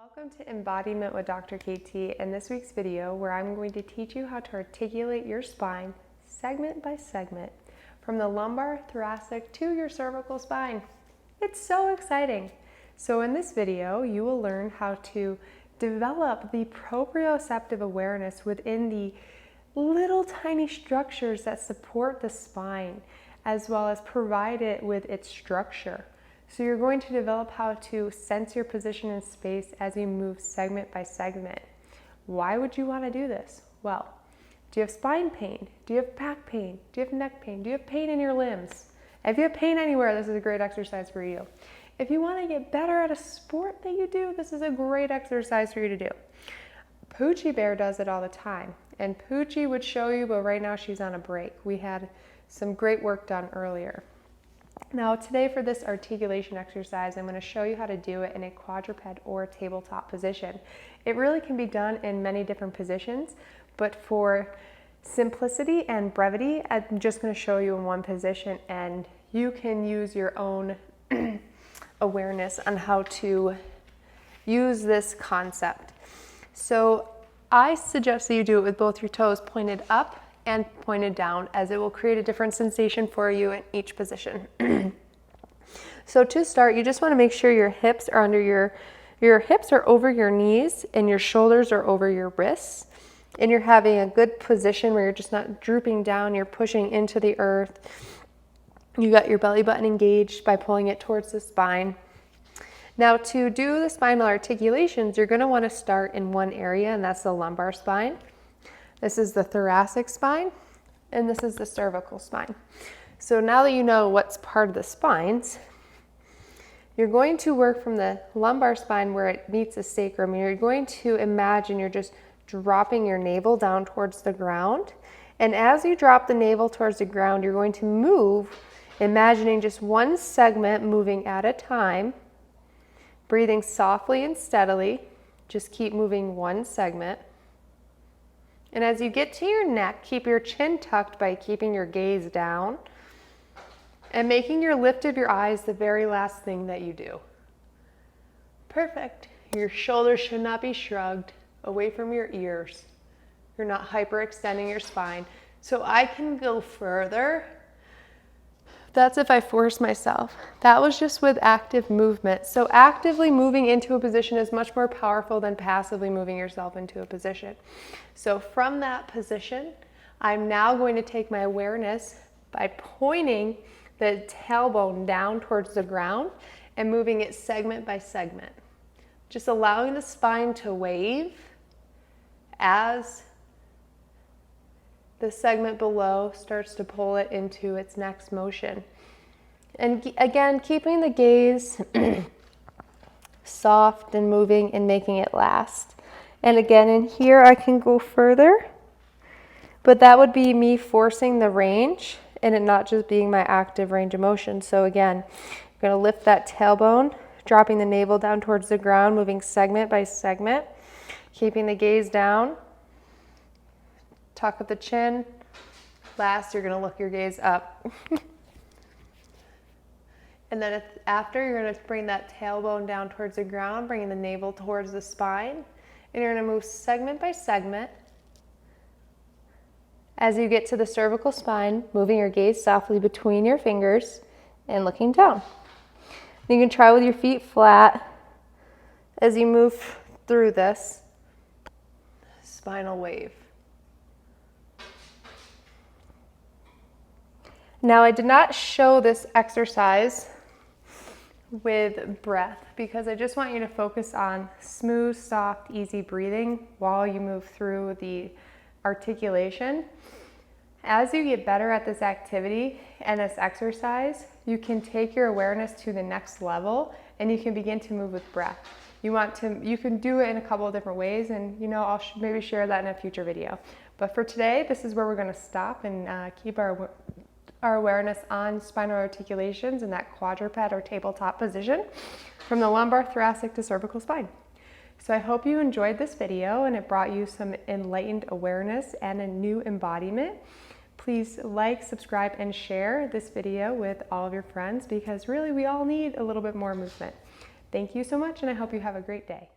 Welcome to Embodiment with Dr. KT. In this week's video, where I'm going to teach you how to articulate your spine segment by segment from the lumbar, thoracic to your cervical spine. It's so exciting. So in this video, you will learn how to develop the proprioceptive awareness within the little tiny structures that support the spine, as well as provide it with its structure. So you're going to develop how to sense your position in space as you move segment by segment. Why would you want to do this? Well, do you have spine pain? Do you have back pain? Do you have neck pain? Do you have pain in your limbs? If you have pain anywhere, this is a great exercise for you. If you want to get better at a sport that you do, this is a great exercise for you to do. Poochie Bear does it all the time. And Poochie would show you, but right now she's on a break. We had some great work done earlier. Now today for this articulation exercise, I'm going to show you how to do it in a quadruped or tabletop position. It really can be done in many different positions, but for simplicity and brevity, I'm just going to show you in one position, and you can use your own awareness on how to use this concept. So I suggest that you do it with both your toes pointed up and pointed down, as it will create a different sensation for you in each position. So to start, you just want to make sure your hips are under your hips are over your knees and your shoulders are over your wrists, and you're having a good position where you're just not drooping down, you're pushing into the earth. You got your belly button engaged by pulling it towards the spine. Now to do the spinal articulations, you're going to want to start in one area, and that's the lumbar spine. This is the thoracic spine, and this is the cervical spine. So now that you know what's part of the spines, you're going to work from the lumbar spine where it meets the sacrum, and you're going to imagine you're just dropping your navel down towards the ground. And as you drop the navel towards the ground, you're going to move, imagining just one segment moving at a time, breathing softly and steadily. Just keep moving one segment. And as you get to your neck, keep your chin tucked by keeping your gaze down and making your lift of your eyes the very last thing that you do. Perfect. Your shoulders should not be shrugged away from your ears. You're not hyperextending your spine. So I can go further. That's if I force myself. That was just with active movement. So actively moving into a position is much more powerful than passively moving yourself into a position. So from that position, I'm now going to take my awareness by pointing the tailbone down towards the ground and moving it segment by segment. Just allowing the spine to wave as the segment below starts to pull it into its next motion. And again, keeping the gaze soft and moving and making it last. And again, in here I can go further, but that would be me forcing the range and it not just being my active range of motion. So again, you're going to lift that tailbone, dropping the navel down towards the ground, moving segment by segment, keeping the gaze down. Tuck with the chin. Last, you're going to look your gaze up. And then after, you're going to bring that tailbone down towards the ground, bringing the navel towards the spine. And you're going to move segment by segment. As you get to the cervical spine, moving your gaze softly between your fingers and looking down. You can try with your feet flat as you move through this spinal wave. Now, I did not show this exercise with breath because I just want you to focus on smooth, soft, easy breathing while you move through the articulation. As you get better at this activity and this exercise, you can take your awareness to the next level and you can begin to move with breath. You can do it in a couple of different ways, and I'll maybe share that in a future video. But for today, this is where we're going to stop and keep our awareness on spinal articulations in that quadruped or tabletop position from the lumbar, thoracic to cervical spine. So I hope you enjoyed this video and it brought you some enlightened awareness and a new embodiment. Please like, subscribe, and share this video with all of your friends because really we all need a little bit more movement. Thank you so much, and I hope you have a great day.